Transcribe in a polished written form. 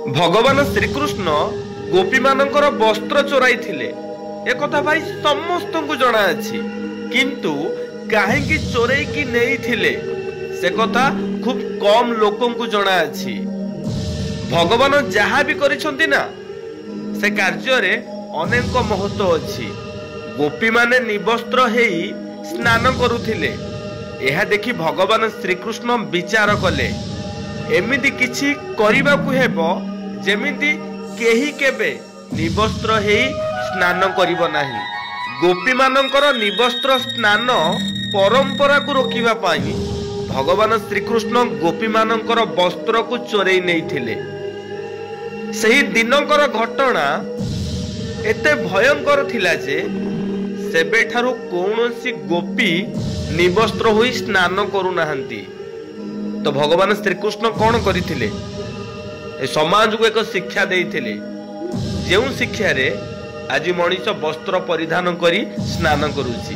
भगवान श्रीकृष्ण गोपी मानकर वस्त्र चोराई थिले एक कथा भाई समस्त को जना अछि किंतु काहेकि चोरई की नहीं थिले से कथा खूब कम लोकों को जना अछि। भगवान जहाँ भी करिसंती ना से कार्य रे अनेक महत्व अछि। गोपी माने निवस्त्र हेई स्नान करुथिले यह देखि भगवान श्रीकृष्ण विचार कले एमिति किछि करिबाकु हेबो जेमिति केही केबे निवस्त्र हेई स्नान करिबो नाही। गोपी मानकर निवस्त्र स्नान परंपरा को रोकिबा पाई भगवान श्रीकृष्ण गोपी मानकर वस्त्र को चोरई नैथिले। सही दिनकर घटना एते भयंकर थिला जे सेबेठारु कौनसी गोपी निवस्त्र होई स्नान करू नाहंती। तो भगवान श्रीकृष्ण कौन करथिले ए समाज को एक शिक्षा देइथिले जेउ शिक्षा रे आज मनीष वस्त्र परिधान करी स्नान करूची।